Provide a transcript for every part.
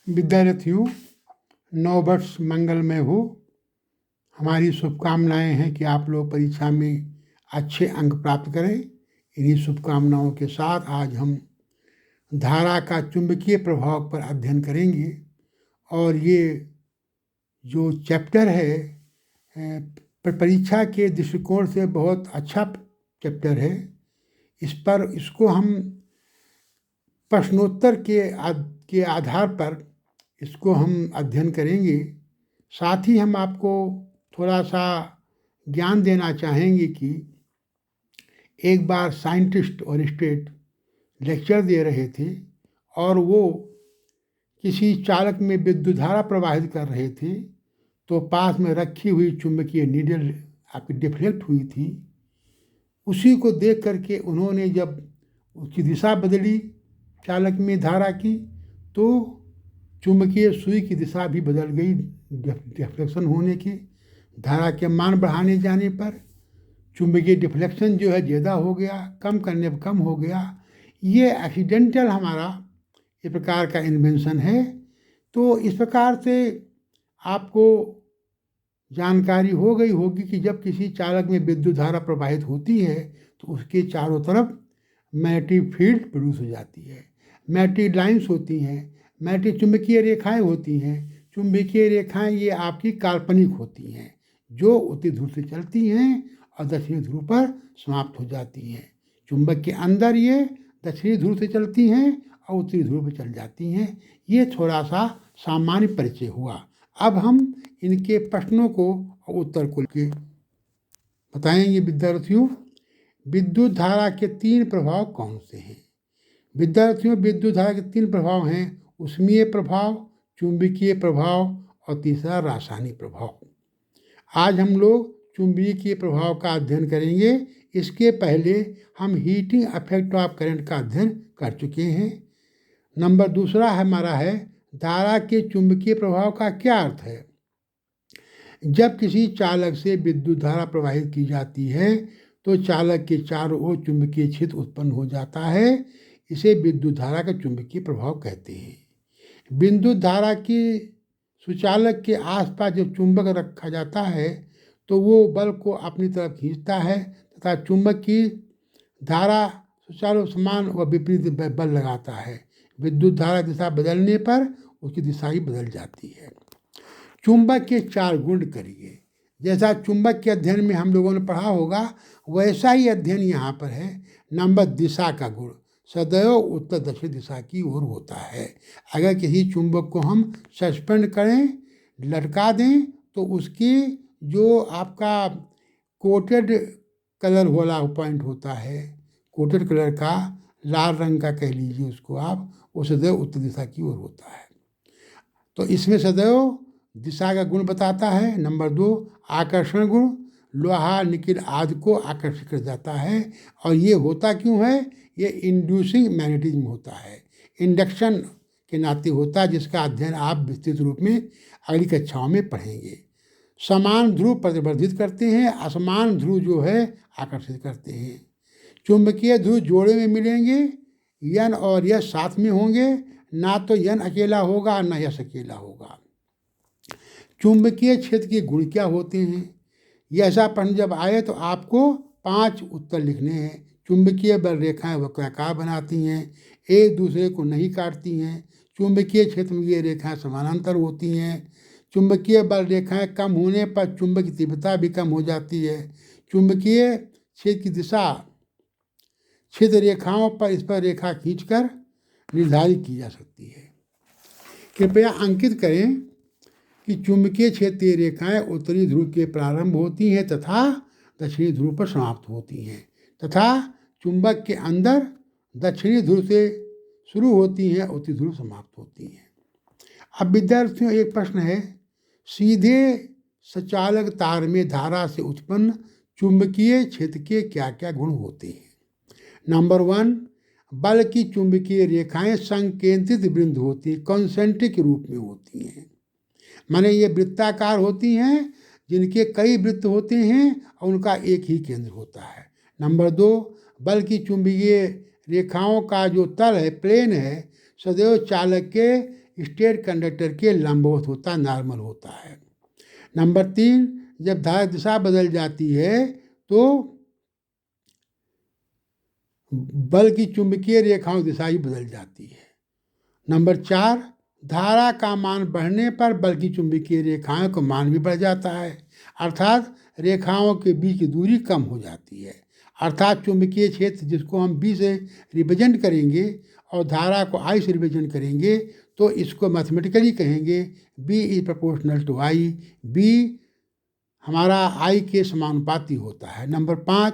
विद्यार्थियों, नव वर्ष मंगलमय हो। हमारी शुभकामनाएं हैं कि आप लोग परीक्षा में अच्छे अंक प्राप्त करें। इन्हीं शुभकामनाओं के साथ आज हम धारा का चुंबकीय प्रभाव पर अध्ययन करेंगे और ये जो चैप्टर है परीक्षा के दृष्टिकोण से बहुत अच्छा चैप्टर है। इसको हम प्रश्नोत्तर के आधार पर इसको हम अध्ययन करेंगे। साथ ही हम आपको थोड़ा सा ज्ञान देना चाहेंगे कि एक बार साइंटिस्ट और स्टेट लेक्चर दे रहे थे और वो किसी चालक में विद्युत धारा प्रवाहित कर रहे थे, तो पास में रखी हुई चुंबकीय नीडल आपकी डिफ्लेक्ट हुई थी। उसी को देख करके उन्होंने जब उसकी दिशा बदली चालक में धारा की, तो चुंबकीय सुई की दिशा भी बदल गई। डिफ्लेक्शन होने की धारा के मान बढ़ाने जाने पर चुंबकीय डिफ्लेक्शन जो है ज़्यादा हो गया, कम करने पर कम हो गया। ये एक्सीडेंटल हमारा इस प्रकार का इन्वेंशन है। तो इस प्रकार से आपको जानकारी हो गई होगी कि जब किसी चालक में विद्युत धारा प्रवाहित होती है तो उसके चारों तरफ मैग्नेटिक फील्ड प्रोड्यूस हो जाती है, मैग्नेटिक लाइन्स होती हैं, मैग्नेटिक चुंबकीय रेखाएं होती हैं। चुंबकीय रेखाएं ये आपकी काल्पनिक होती हैं जो उत्तरी ध्रुव से चलती हैं और दक्षिणी ध्रुव पर समाप्त हो जाती हैं। चुंबक के अंदर ये दक्षिणी ध्रुव से चलती हैं और उत्तरी ध्रुव पर चल जाती हैं। ये थोड़ा सा सामान्य परिचय हुआ। अब हम इनके प्रश्नों को और उत्तर को के बताएंगे। विद्यार्थियों, विद्युत धारा के 3 प्रभाव कौन से हैं? विद्यार्थियों, विद्युत धारा के 3 प्रभाव हैं: ऊष्मीय प्रभाव, चुंबकीय प्रभाव और तीसरा रासायनिक प्रभाव। आज हम लोग चुंबकीय प्रभाव का अध्ययन करेंगे। इसके पहले हम हीटिंग इफेक्ट ऑफ करंट का अध्ययन कर चुके हैं। नंबर दूसरा हमारा है धारा के चुंबकीय प्रभाव का क्या अर्थ है। जब किसी चालक से विद्युत धारा प्रवाहित की जाती है तो चालक के चारों ओर चुंबकीय क्षेत्र उत्पन्न हो जाता है। इसे विद्युत धारा का चुंबकीय प्रभाव कहते हैं। विद्युत धारा की सुचालक के आसपास जब चुंबक रखा जाता है तो वो बल को अपनी तरफ खींचता है तथा चुंबक की धारा सुचालक समान व विपरीत बल लगाता है। विद्युत धारा दिशा बदलने पर उसकी दिशा ही बदल जाती है। चुंबक के 4 गुण करिए। जैसा चुंबक के अध्ययन में हम लोगों ने पढ़ा होगा वैसा ही अध्ययन यहाँ पर है। नंबर दिशा का गुण सदैव उत्तर दक्षिण दिशा की ओर होता है। अगर किसी चुंबक को हम सस्पेंड करें, लटका दें, तो उसकी जो आपका कोटेड कलर वाला पॉइंट होता है, कोटेड कलर का लाल रंग का कह लीजिए उसको आप, वो सदैव उत्तर दिशा की ओर होता है। तो इसमें सदैव दिशा का गुण बताता है। नंबर 2 आकर्षण गुण, लोहा निकिल आदि को आकर्षित कर जाता है। और ये होता क्यों है? ये इंड्यूसिंग मैग्नेटिज्म होता है, इंडक्शन के नाते होता है, जिसका अध्ययन आप विस्तृत रूप में अगली कक्षाओं में पढ़ेंगे। समान ध्रुव प्रतिवर्धित करते हैं, असमान ध्रुव जो है आकर्षित करते हैं। चुंबकीय ध्रुव जोड़े में मिलेंगे, यन और यश साथ में होंगे, ना तो यन अकेला होगा ना यश अकेला होगा। चुंबकीय क्षेत्र के गुण क्या होते हैं? ये ऐसा प्रश्न जब आए तो आपको 5 उत्तर लिखने हैं। चुंबकीय बल रेखाएं वक्राकार बनाती हैं, एक दूसरे को नहीं काटती हैं। चुंबकीय क्षेत्र में ये रेखाएं समानांतर होती हैं। चुंबकीय बल रेखाएं कम होने पर चुंबक की तीव्रता भी कम हो जाती है। चुंबकीय क्षेत्र की दिशा क्षेत्र रेखाओं पर इस पर रेखा खींचकर निर्धारित की जा सकती है। कृपया अंकित करें कि चुंबकीय क्षेत्रीय रेखाएं उत्तरी ध्रुव के प्रारंभ होती हैं तथा दक्षिणी ध्रुव पर समाप्त होती हैं, तथा चुंबक के अंदर दक्षिणी ध्रुव से शुरू होती हैं, उत्तरी ध्रुव समाप्त होती हैं। अब विद्यार्थियों, एक प्रश्न है, सीधे सचालक तार में धारा से उत्पन्न चुंबकीय क्षेत्र के क्या क्या गुण होते हैं? नंबर 1, बल की चुंबकीय रेखाएं संकेंद्रित वृत्त होती हैं, कॉन्सेंट्रिक रूप में होती हैं। माने ये वृत्ताकार होती हैं जिनके कई वृत्त होते हैं और उनका एक ही केंद्र होता है। नंबर 2, बल की चुंबकीय रेखाओं का जो तल है, प्लेन है, सदैव चालक के स्टेट कंडक्टर के लंबवत होता, नॉर्मल होता है। नंबर 3, जब धारा दिशा बदल जाती है तो बल की चुंबकीय रेखाओं की दिशा ही बदल जाती है। नंबर 4, धारा का मान बढ़ने पर बल की चुंबकीय रेखाओं का मान भी बढ़ जाता है, अर्थात रेखाओं के बीच की दूरी कम हो जाती है। अर्थात चुंबकीय क्षेत्र जिसको हम B से रिप्रेजेंट करेंगे और धारा को I से रिप्रेजेंट करेंगे तो इसको मैथमेटिकली कहेंगे B is proportional to I। B हमारा I के समानुपाती होता है। नंबर 5,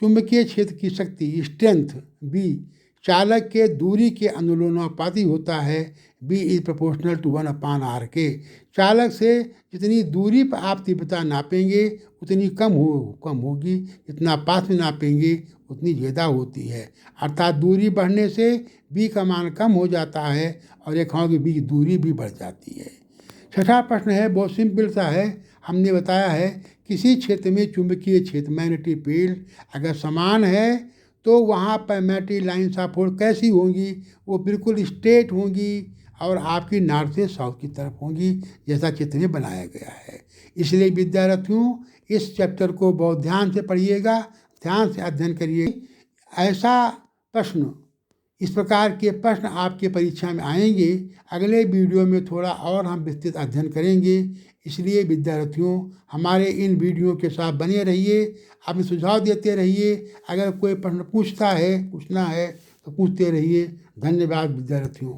चुंबकीय क्षेत्र की शक्ति स्ट्रेंथ B चालक के दूरी के अनुलोमानुपाती होता है। B is proportional to 1/r के। चालक से जितनी दूरी पर आप तीव्रता नापेंगे उतनी कम होगी, जितना पास में नापेंगे उतनी ज़्यादा होती है। अर्थात दूरी बढ़ने से B का मान कम हो जाता है और रेखाओं के बीच दूरी भी बढ़ जाती है। छठा प्रश्न है, बहुत सिंपल सा है। हमने बताया है किसी क्षेत्र में चुंबकीय क्षेत्र मैग्नेटिक फील्ड अगर समान है तो वहाँ पर मैग्नेटिक लाइन्स ऑफ फोर्स कैसी होंगी? वो बिल्कुल स्ट्रेट होंगी और आपकी नॉर्थ से साउथ की तरफ होंगी, जैसा चित्र में बनाया गया है। इसलिए विद्यार्थियों इस चैप्टर को बहुत ध्यान से पढ़िएगा, ध्यान से अध्ययन करिए। ऐसा प्रश्न, इस प्रकार के प्रश्न आपके परीक्षा में आएंगे। अगले वीडियो में थोड़ा और हम विस्तृत अध्ययन करेंगे। इसलिए विद्यार्थियों हमारे इन वीडियो के साथ बने रहिए, अपने सुझाव देते रहिए। अगर कोई प्रश्न पूछना है तो पूछते रहिए। धन्यवाद विद्यार्थियों।